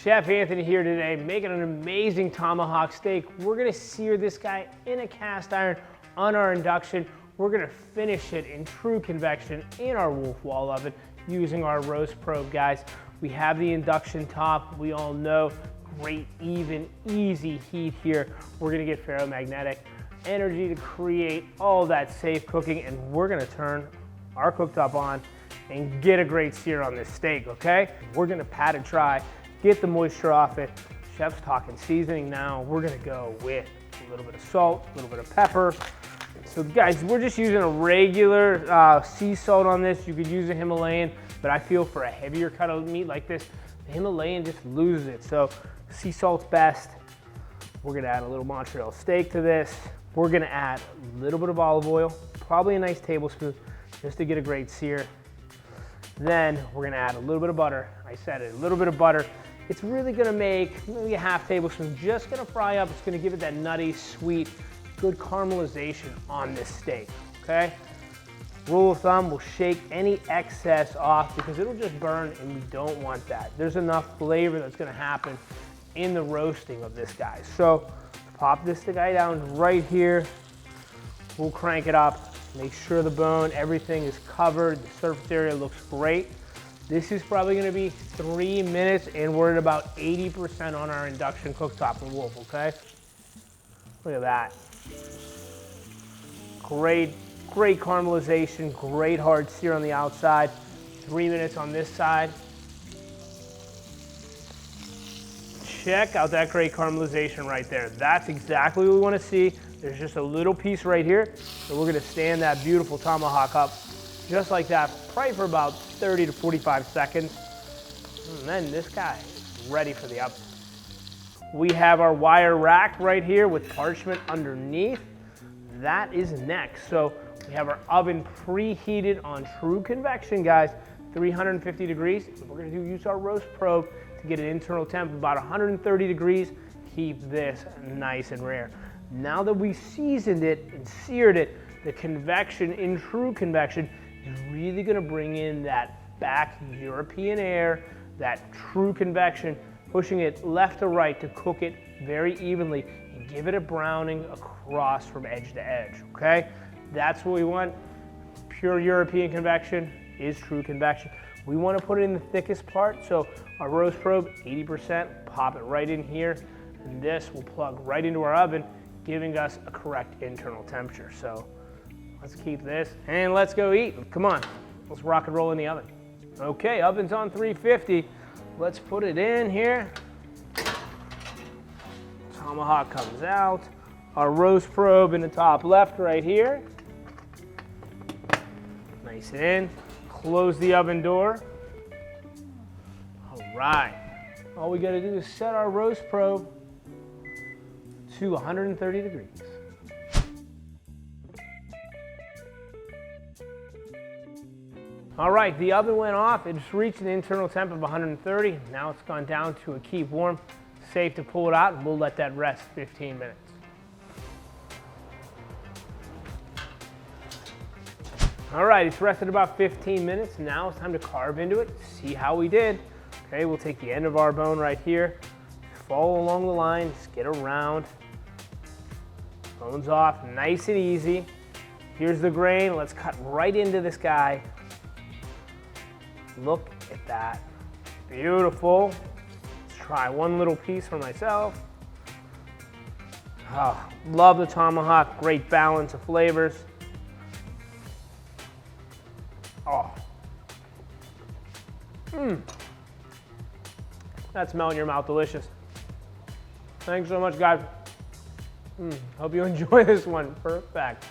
Chef Anthony here today, making an amazing tomahawk steak. We're gonna sear this guy in a cast iron on our induction. We're gonna finish it in true convection in our Wolf wall oven using our roast probe, guys. We have the induction top. We all know, great, even, easy heat here. We're gonna get ferromagnetic energy to create all that safe cooking, and we're gonna turn our cooktop on and get a great sear on this steak, okay? We're gonna pat it dry, get the moisture off it. Chef's talking seasoning now. We're gonna go with a little bit of salt, a little bit of pepper. So guys, we're just using a regular sea salt on this. You could use a Himalayan, but I feel for a heavier cut of meat like this, the Himalayan just loses it. So sea salt's best. We're gonna add a little Montreal steak to this. We're gonna add a little bit of olive oil, probably a nice tablespoon, just to get a great sear. Then we're gonna add a little bit of butter. I said it, a little bit of butter. It's really gonna make maybe a half tablespoon, just gonna fry up. It's gonna give it that nutty, sweet, good caramelization on this steak, okay? Rule of thumb, we'll shake any excess off because it'll just burn and we don't want that. There's enough flavor that's gonna happen in the roasting of this guy. So pop this guy down right here. We'll crank it up. Make sure the bone, everything is covered. The surface area looks great. This is probably gonna be 3 minutes and we're at about 80% on our induction cooktop in Wolf, okay? Look at that. Great caramelization, great hard sear on the outside. 3 minutes on this side. Check out that great caramelization right there. That's exactly what we wanna see. There's just a little piece right here. So we're gonna stand that beautiful tomahawk up just like that, probably for about 30 to 45 seconds. And then this guy is ready for the oven. We have our wire rack right here with parchment underneath. That is next. So we have our oven preheated on true convection, guys, 350 degrees. We're gonna use our roast probe to get an internal temp of about 130 degrees. Keep this nice and rare. Now that we seasoned it and seared it, the convection in true convection is really gonna bring in that back European air, that true convection, pushing it left to right to cook it very evenly and give it a browning across from edge to edge, okay? That's what we want. Pure European convection is true convection. We wanna put it in the thickest part, so our roast probe, 80%, pop it right in here, and this will plug right into our oven, giving us a correct internal temperature. So let's keep this and let's go eat. Come on, let's rock and roll in the oven. Okay, oven's on 350. Let's put it in here. Tomahawk comes out. Our roast probe in the top left right here. Nice and in. Close the oven door. All right. All we gotta do is set our roast probe to 130 degrees. All right, the oven went off. It's reached an internal temp of 130. Now it's gone down to a keep warm. Safe to pull it out, and we'll let that rest 15 minutes. All right, it's rested about 15 minutes. Now it's time to carve into it, see how we did. Okay, we'll take the end of our bone right here, follow along the lines, get around. Bone's off, nice and easy. Here's the grain. Let's cut right into this guy. Look at that. Beautiful. Let's try one little piece for myself. Oh, love the tomahawk. Great balance of flavors. Oh. That's melt in your mouth. Delicious. Thanks so much, guys. Hope you enjoy this one. Perfect.